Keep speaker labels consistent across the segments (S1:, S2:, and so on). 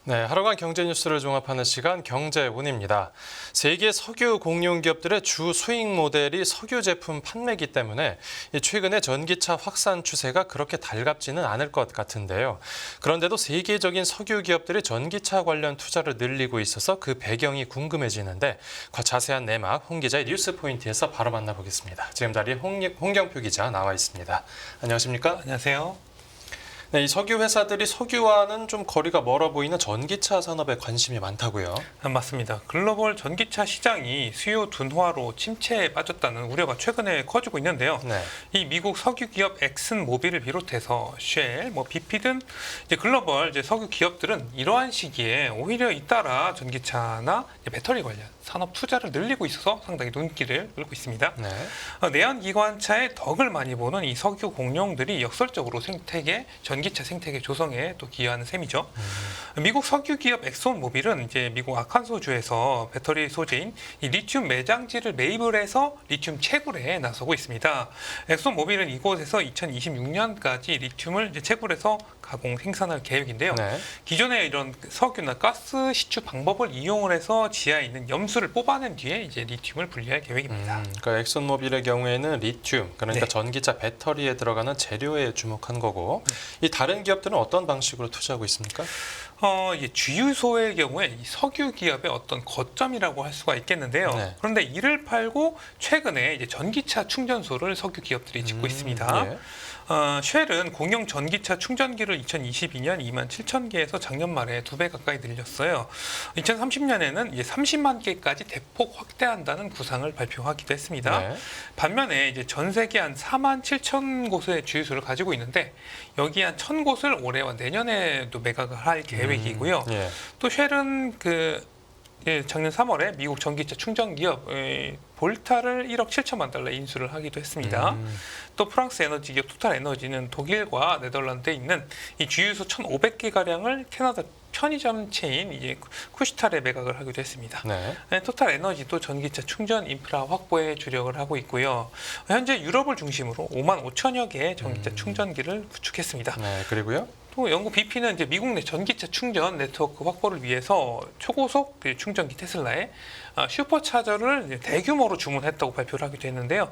S1: 네, 하루간 경제 뉴스를 종합하는 시간 경제운입니다. 세계 석유 공룡 기업들의 주 수익 모델이 석유 제품 판매이기 때문에 최근에 전기차 확산 추세가 그렇게 달갑지는 않을 것 같은데요. 그런데도 세계적인 석유 기업들이 전기차 관련 투자를 늘리고 있어서 그 배경이 궁금해지는데 자세한 내막 홍 기자의 뉴스 포인트에서 바로 만나보겠습니다. 지금 자리에 홍경표 기자 나와 있습니다. 안녕하십니까?
S2: 안녕하세요.
S1: 네, 이 석유 회사들이 석유와는 좀 거리가 멀어 보이는 전기차 산업에 관심이 많다고요.
S2: 맞습니다. 글로벌 전기차 시장이 수요 둔화로 침체에 빠졌다는 우려가 최근에 커지고 있는데요.
S1: 네.
S2: 이 미국 석유 기업 엑슨 모빌을 비롯해서 쉘, BP 등 이제 글로벌 석유 기업들은 이러한 시기에 오히려 잇따라 전기차나 배터리 관련 산업 투자를 늘리고 있어서 상당히 눈길을 끌고 있습니다.
S1: 네.
S2: 내연 기관차의 덕을 많이 보는 이 석유 공룡들이 역설적으로 전기차 생태계 조성에 또 기여하는 셈이죠. 미국 석유 기업 엑손 모빌은 이제 미국 아칸소주에서 배터리 소재인 이 리튬 매장지를 매입을 해서 리튬 채굴에 나서고 있습니다. 엑손 모빌은 이곳에서 2026년까지 리튬을 이제 채굴해서 가공 생산할 계획인데요.
S1: 네.
S2: 기존에 이런 석유나 가스 시추 방법을 이용을 해서 지하에 있는 염수를 뽑아낸 뒤에 이제 리튬을 분리할 계획입니다.
S1: 그러니까 엑슨모빌의 경우에는 리튬, 그러니까
S2: 네.
S1: 전기차 배터리에 들어가는 재료에 주목한 거고, 이 다른 기업들은 어떤 방식으로 투자하고 있습니까?
S2: 이게 주유소의 경우에 이 석유 기업의 어떤 거점이라고 할 수가 있겠는데요.
S1: 네.
S2: 그런데 이를 팔고 최근에 이제 전기차 충전소를 석유 기업들이 짓고 있습니다.
S1: 예.
S2: 쉘은 공용 전기차 충전기를 2022년 27,000개에서 작년 말에 2배 가까이 늘렸어요. 2030년에는 이제 30만 개까지 대폭 확대한다는 구상을 발표하기도 했습니다.
S1: 네.
S2: 반면에 이제 전 세계 한 4만 7천 곳의 주유소를 가지고 있는데 여기 한 1,000곳을 올해와 내년에도 매각을 할 계획이고요.
S1: 예.
S2: 또 쉘은 작년 3월에 미국 전기차 충전 기업 볼타를 1억 7천만 달러 인수를 하기도 했습니다. 또 프랑스 에너지 기업 토탈 에너지는 독일과 네덜란드에 있는 이 주유소 1,500개 가량을 캐나다 편의점 체인 이제 쿠시탈에 매각을 하기도 했습니다.
S1: 네.
S2: 토탈 에너지도 전기차 충전 인프라 확보에 주력을 하고 있고요. 현재 유럽을 중심으로 5만 5천여 개의 전기차 충전기를 구축했습니다.
S1: 네. 그리고요?
S2: 또 영국 BP는 이제 미국 내 전기차 충전 네트워크 확보를 위해서 초고속 충전기 테슬라의 슈퍼차저를 대규모로 주문했다고 발표를 하기도 했는데요.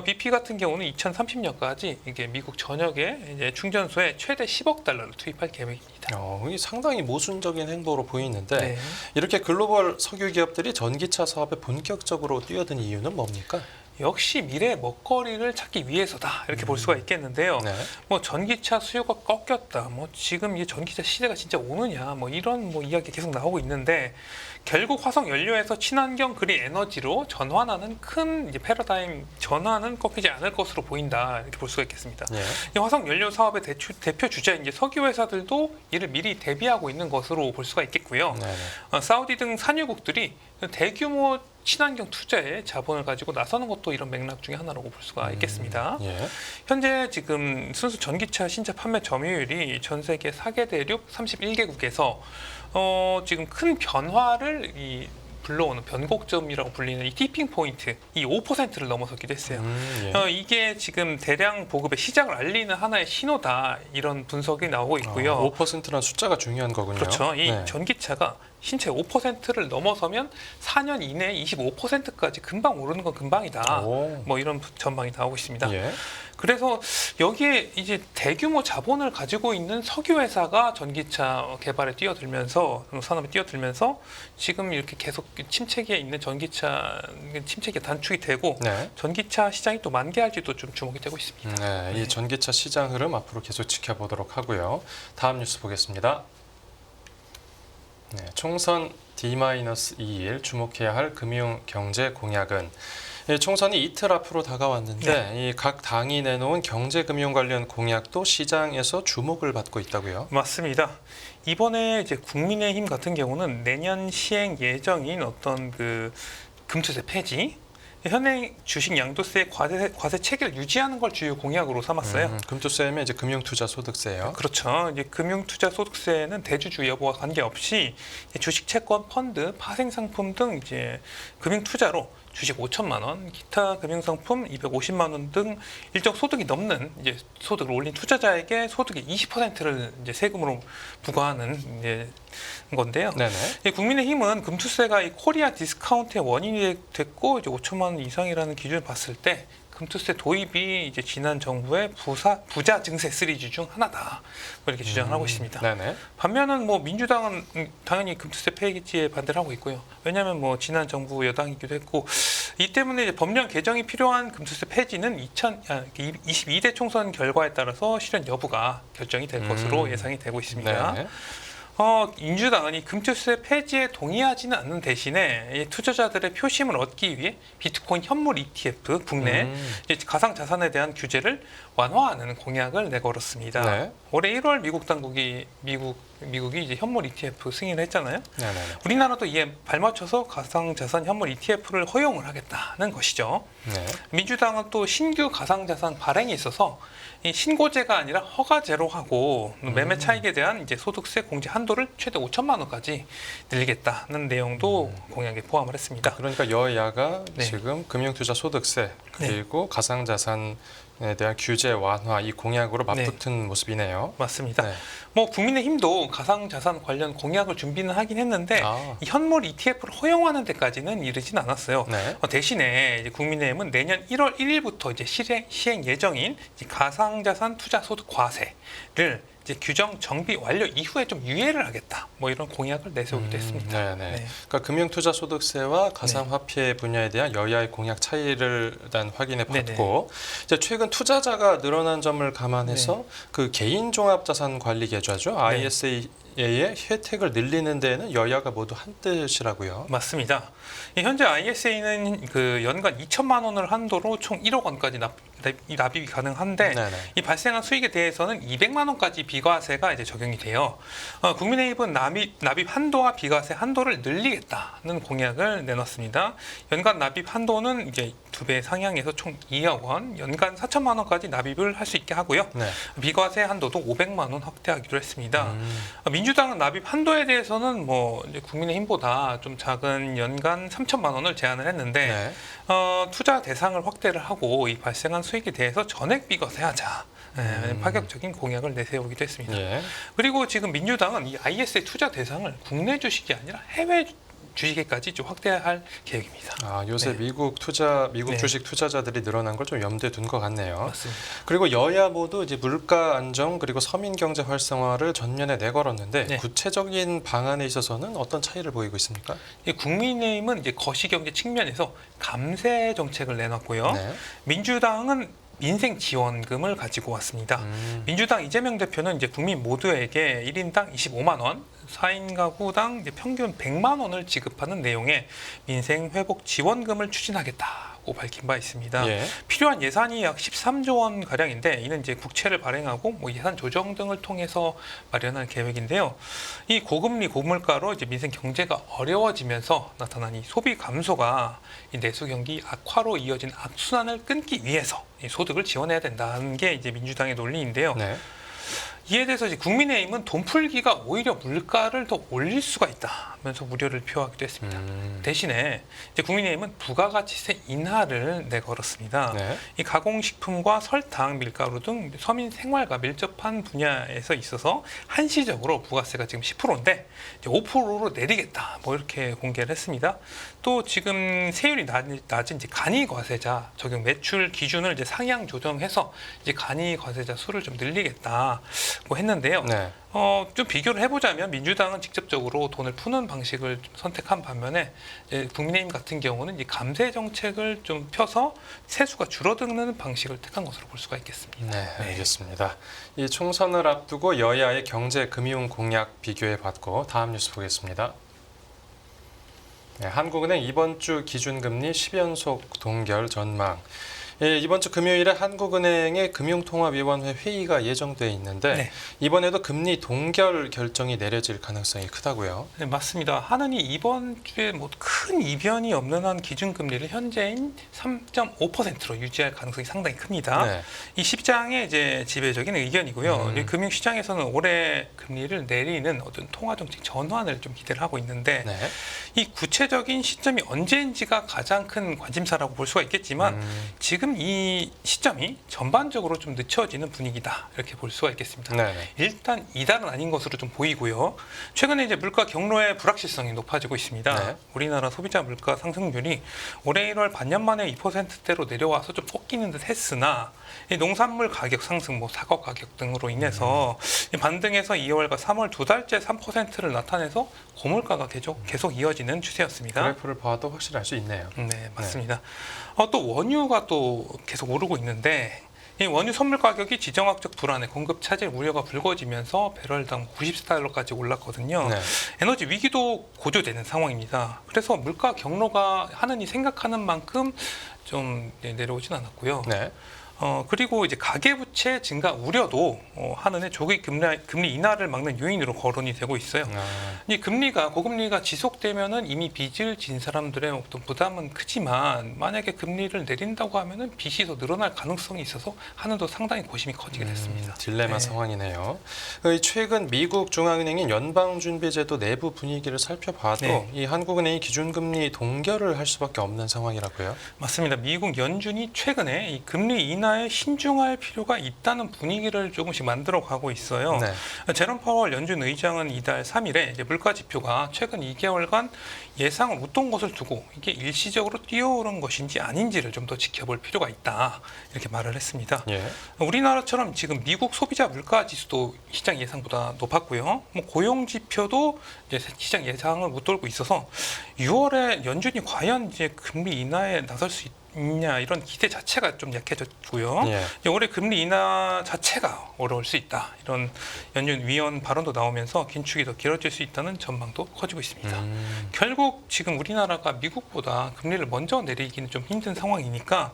S2: BP 같은 경우는 2030년까지 이게 미국 전역의 이제 충전소에 최대 10억 달러를 투입할 계획입니다.
S1: 이게 상당히 모순적인 행보로 보이는데
S2: 네.
S1: 이렇게 글로벌 석유 기업들이 전기차 사업에 본격적으로 뛰어든 이유는 뭡니까?
S2: 역시 미래의 먹거리를 찾기 위해서다 이렇게 볼 수가 있겠는데요.
S1: 네.
S2: 뭐 전기차 수요가 꺾였다. 뭐 지금 이 전기차 시대가 진짜 오느냐. 뭐 이런 이야기 계속 나오고 있는데 결국 화석 연료에서 친환경 그린 에너지로 전환하는 큰 이제 패러다임 전환은 꺾이지 않을 것으로 보인다 이렇게 볼 수가 있겠습니다.
S1: 예.
S2: 이 화석 연료 사업의 대표 주자인 이제 석유 회사들도 이를 미리 대비하고 있는 것으로 볼 수가 있겠고요.
S1: 네.
S2: 사우디 등 산유국들이 대규모 친환경 투자에 자본을 가지고 나서는 것도 이런 맥락 중에 하나라고 볼 수가 있겠습니다.
S1: 예.
S2: 현재 지금 순수 전기차 신차 판매 점유율이 전 세계 4개 대륙 31개국에서 지금 큰 변화를 불러오는 변곡점이라고 불리는 이 티핑 포인트, 이 5%를 넘어섰기도 했어요.
S1: 예.
S2: 이게 지금 대량 보급의 시작을 알리는 하나의 신호다 이런 분석이 나오고 있고요.
S1: 5%라는 숫자가 중요한 거군요.
S2: 그렇죠. 이
S1: 네.
S2: 전기차가 신체 5%를 넘어서면 4년 이내에 25%까지 금방 오르는 건 금방이다.
S1: 오.
S2: 뭐 이런 전망이 나오고 있습니다.
S1: 예.
S2: 그래서 여기에 이제 대규모 자본을 가지고 있는 석유 회사가 전기차 개발에 뛰어들면서 산업에 뛰어들면서 지금 이렇게 계속 침체기에 있는 전기차 침체기 단축이 되고
S1: 네.
S2: 전기차 시장이 또 만개할지도 좀 주목이 되고 있습니다.
S1: 네, 이 전기차 시장 흐름 앞으로 계속 지켜보도록 하고요. 다음 뉴스 보겠습니다. 네, 총선 D-2일 주목해야 할 금융 경제 공약은 총선이 이틀 앞으로 다가왔는데 이 각 당이 내놓은 경제 금융 관련 공약도 시장에서 주목을 받고 있다고요.
S2: 맞습니다. 이번에 이제 국민의힘 같은 경우는 내년 시행 예정인 어떤 금투세 폐지, 현행 주식 양도세 과세 체계를 유지하는 걸 주요 공약으로 삼았어요.
S1: 금투세면 이제 금융투자소득세요.
S2: 그렇죠. 이제 금융투자소득세는 대주주 여부와 관계없이 주식, 채권, 펀드, 파생상품 등 이제 금융투자로 주식 5천만 원, 기타 금융상품 250만 원 등 일정 소득이 넘는 이제 소득을 올린 투자자에게 소득의 20%를 이제 세금으로 부과하는 이제 건데요.
S1: 네네.
S2: 이 국민의힘은 금투세가 이 코리아 디스카운트의 원인이 됐고 이제 5천만 원 이상이라는 기준을 봤을 때 금투세 도입이 이제 지난 정부의 부자 증세 시리즈 중 하나다. 뭐 이렇게 주장을 하고 있습니다.
S1: 네네.
S2: 반면은 뭐 민주당은 당연히 금투세 폐지에 반대를 하고 있고요. 왜냐하면 뭐 지난 정부 여당이기도 했고 이 때문에 이제 법령 개정이 필요한 금투세 폐지는 2022대 총선 결과에 따라서 실현 여부가 결정이 될 것으로 예상이 되고 있습니다.
S1: 네네.
S2: 민주당은 이 금투세 폐지에 동의하지는 않는 대신에 이 투자자들의 표심을 얻기 위해 비트코인 현물 ETF 국내 이제 가상 자산에 대한 규제를 완화하는 공약을 내걸었습니다.
S1: 네.
S2: 올해 1월 미국이 이제 현물 ETF 승인을 했잖아요.
S1: 네네.
S2: 우리나라도 이에 발맞춰서 가상자산 현물 ETF를 허용을 하겠다는 것이죠.
S1: 네.
S2: 민주당은 또 신규 가상자산 발행에 있어서 이 신고제가 아니라 허가제로 하고 매매 차익에 대한 이제 소득세 공제 한도를 최대 5천만 원까지 늘리겠다는 내용도 공약에 포함을 했습니다.
S1: 그러니까 여야가
S2: 네.
S1: 지금 금융투자소득세 그리고 가상자산에 대한 규제 완화 이 공약으로 맞붙은 모습이네요.
S2: 맞습니다.
S1: 네.
S2: 뭐 국민의힘도 가상자산 관련 공약을 준비는 하긴 했는데 이 현물 ETF를 허용하는 데까지는 이르진 않았어요.
S1: 네.
S2: 대신에 이제 국민의힘은 내년 1월 1일부터 이제 시행 예정인 이제 가상자산 투자소득 과세를 이제 규정 정비 완료 이후에 좀 유예를 하겠다. 뭐 이런 공약을 내세우기도 했습니다.
S1: 네네.
S2: 네.
S1: 그러니까 금융투자소득세와 가상화폐 분야에 대한 여야의 공약 차이를 일단 확인해 봤고, 이제 최근 투자자가 늘어난 점을 감안해서 그 개인종합자산관리 계좌죠 ISA의 혜택을 늘리는 데에는 여야가 모두 한 뜻이라고요.
S2: 맞습니다. 현재 ISA는 그 연간 2천만 원을 한도로 총 1억 원까지 납입이 가능한데
S1: 네네.
S2: 이 발생한 수익에 대해서는 200만 원까지 비과세가 이제 적용이 돼요. 국민의힘은 납입 한도와 비과세 한도를 늘리겠다는 공약을 내놨습니다. 연간 납입 한도는 이제 2배 상향해서 총 2억 원, 연간 4천만 원까지 납입을 할 수 있게 하고요.
S1: 네.
S2: 비과세 한도도 500만 원 확대하기로 했습니다. 민주당은 납입 한도에 대해서는 뭐 이제 국민의힘보다 좀 작은 연간 3천만 원을 제한을 했는데
S1: 네.
S2: 투자 대상을 확대를 하고 이 발생한 수익에 대해서 전액 비과세하자. 파격적인 공약을 내세우기도 했습니다.
S1: 예.
S2: 그리고 지금 민주당은 이 ISA 투자 대상을 국내 주식이 아니라 해외 주식에까지 좀 확대할 계획입니다.
S1: 요새
S2: 네.
S1: 미국
S2: 네.
S1: 주식 투자자들이 늘어난 걸 좀 염두에 둔 것 같네요.
S2: 맞습니다.
S1: 그리고 여야 모두 이제 물가 안정 그리고 서민 경제 활성화를 전면에 내걸었는데
S2: 네.
S1: 구체적인 방안에 있어서는 어떤 차이를 보이고 있습니까?
S2: 국민의힘은 이제 거시경제 측면에서 감세 정책을 내놨고요.
S1: 네.
S2: 민주당은 민생 지원금을 가지고 왔습니다. 민주당 이재명 대표는 이제 국민 모두에게 1인당 25만 원, 4인 가구당 이제 평균 100만 원을 지급하는 내용의 민생 회복 지원금을 추진하겠다고 밝힌 바 있습니다.
S1: 예.
S2: 필요한 예산이 약 13조 원 가량인데 이는 이제 국채를 발행하고 뭐 예산 조정 등을 통해서 마련할 계획인데요. 이 고금리 고물가로 이제 민생 경제가 어려워지면서 나타난 이 소비 감소가 이 내수 경기 악화로 이어진 악순환을 끊기 위해서 이 소득을 지원해야 된다는 게 이제 민주당의 논리인데요.
S1: 네.
S2: 이에 대해서 이제 국민의힘은 돈 풀기가 오히려 물가를 더 올릴 수가 있다면서 우려를 표하기도 했습니다. 대신에 이제 국민의힘은 부가가치세 인하를 내걸었습니다.
S1: 네.
S2: 이 가공식품과 설탕, 밀가루 등 서민 생활과 밀접한 분야에서 있어서 한시적으로 부가세가 지금 10%인데 5%로 내리겠다. 뭐 이렇게 공개를 했습니다. 또 지금 세율이 낮은 이제 간이과세자 적용 매출 기준을 이제 상향 조정해서 이제 간이과세자 수를 좀 늘리겠다. 고 했는데요.
S1: 네.
S2: 좀 비교를 해보자면 민주당은 직접적으로 돈을 푸는 방식을 좀 선택한 반면에 국민의힘 같은 경우는 이 감세 정책을 좀 펴서 세수가 줄어드는 방식을 택한 것으로 볼 수가 있겠습니다.
S1: 네, 알겠습니다. 이 총선을 앞두고 여야의 경제 금융 공약 비교해 봤고 다음 뉴스 보겠습니다. 네, 한국은행 이번 주 기준금리 10연속 동결 전망. 예, 이번 주 금요일에 한국은행의 금융통화위원회 회의가 예정돼 있는데 이번에도 금리 동결 결정이 내려질 가능성이 크다고요.
S2: 네, 맞습니다. 한은이 이번 주에 뭐 큰 이변이 없는 한 기준금리를 현재인 3.5%로 유지할 가능성이 상당히 큽니다.
S1: 네.
S2: 이 시장의 이제 지배적인 의견이고요. 이 금융시장에서는 올해 금리를 내리는 어떤 통화정책 전환을 좀 기대를 하고 있는데
S1: 네.
S2: 이 구체적인 시점이 언제인지가 가장 큰 관심사라고 볼 수가 있겠지만 지금 지금 이 시점이 전반적으로 좀 늦춰지는 분위기다 이렇게 볼 수가 있겠습니다.
S1: 네네.
S2: 일단 이달은 아닌 것으로 좀 보이고요. 최근에 이제 물가 경로의 불확실성이 높아지고 있습니다.
S1: 네.
S2: 우리나라 소비자 물가 상승률이 올해 1월 반년 만에 2%대로 내려와서 좀 꺾이는 듯 했으나 이 농산물 가격 상승, 사과 가격 등으로 인해서 이 반등해서 2월과 3월 두 달째 3%를 나타내서 고물가가 계속 이어지는 추세였습니다.
S1: 그래프를 봐도 확실히 알 수 있네요.
S2: 네, 맞습니다. 또 원유가 또 계속 오르고 있는데 이 원유 선물 가격이 지정학적 불안에 공급 차질 우려가 불거지면서 배럴당 90달러까지 올랐거든요.
S1: 네.
S2: 에너지 위기도 고조되는 상황입니다. 그래서 물가 경로가 하느니 생각하는 만큼 좀 내려오진 않았고요.
S1: 네.
S2: 그리고 이제 가계부채 증가 우려도 한은의 조기 금리 인하를 막는 요인으로 거론이 되고 있어요. 이 고금리가 지속되면은 이미 빚을 진 사람들의 어떤 부담은 크지만 만약에 금리를 내린다고 하면은 빚이 더 늘어날 가능성이 있어서 한은도 상당히 고심이 커지게 됐습니다.
S1: 딜레마
S2: 네.
S1: 상황이네요. 최근 미국 중앙은행인 연방준비제도 내부 분위기를 살펴봐도
S2: 네.
S1: 이 한국은행이 기준금리 동결을 할 수밖에 없는 상황이라고요.
S2: 맞습니다. 미국 연준이 최근에 이 금리 인하에 신중할 필요가 있다는 분위기를 조금씩 만들어가고 있어요.
S1: 네.
S2: 제롬 파월 연준 의장은 이달 3일에 이제 물가 지표가 최근 2개월간 예상을 웃돈 것을 두고 이게 일시적으로 뛰어오른 것인지 아닌지를 좀 더 지켜볼 필요가 있다 이렇게 말을 했습니다.
S1: 예.
S2: 우리나라처럼 지금 미국 소비자 물가 지수도 시장 예상보다 높았고요. 고용 지표도 이제 시장 예상을 웃돌고 있어서 6월에 연준이 과연 이제 금리 인하에 나설 수 있냐 이런 기대 자체가 좀 약해졌고요.
S1: 예.
S2: 올해 금리 인하 자체가 어려울 수 있다 이런 연준 위원 발언도 나오면서 긴축이 더 길어질 수 있다는 전망도 커지고 있습니다. 결국 지금 우리나라가 미국보다 금리를 먼저 내리기는 좀 힘든 상황이니까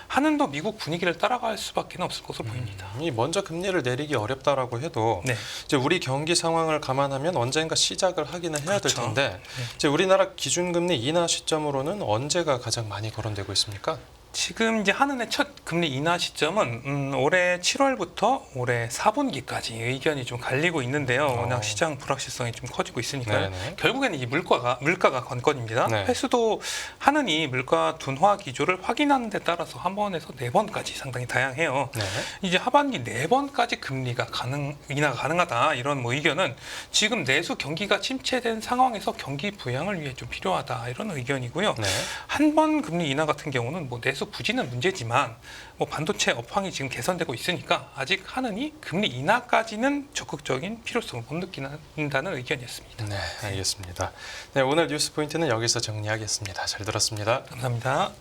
S2: 한은도 미국 분위기를 따라갈 수밖에 없을 것으로 보입니다.
S1: 이 먼저 금리를 내리기 어렵다라고 해도
S2: 네.
S1: 이제 우리 경기 상황을 감안하면 언젠가 시작을 하기는 해야 될
S2: 그렇죠.
S1: 텐데 이제 우리나라 기준금리 인하 시점으로는 언제가 가장 많이 거론되고 있습니까?
S2: 지금 이제 한은의 첫 금리 인하 시점은 올해 7월부터 올해 4분기까지 의견이 좀 갈리고 있는데요. 워낙 시장 불확실성이 좀 커지고 있으니까요.
S1: 네네.
S2: 결국에는 이 물가가 관건입니다.
S1: 네.
S2: 횟수도 한은이 물가 둔화 기조를 확인하는 데 따라서 한 번에서 네 번까지 상당히 다양해요.
S1: 네.
S2: 이제 하반기 네 번까지 금리가 인하가 가능하다 이런 의견은 지금 내수 경기가 침체된 상황에서 경기 부양을 위해 좀 필요하다 이런 의견이고요.
S1: 네.
S2: 한 번 금리 인하 같은 경우는 내수 부진은 문제지만 반도체 업황이 지금 개선되고 있으니까 아직 한은이 금리 인하까지는 적극적인 필요성을 못 느낀다는 의견이었습니다.
S1: 네, 알겠습니다. 네, 오늘 뉴스 포인트는 여기서 정리하겠습니다. 잘 들었습니다.
S2: 감사합니다.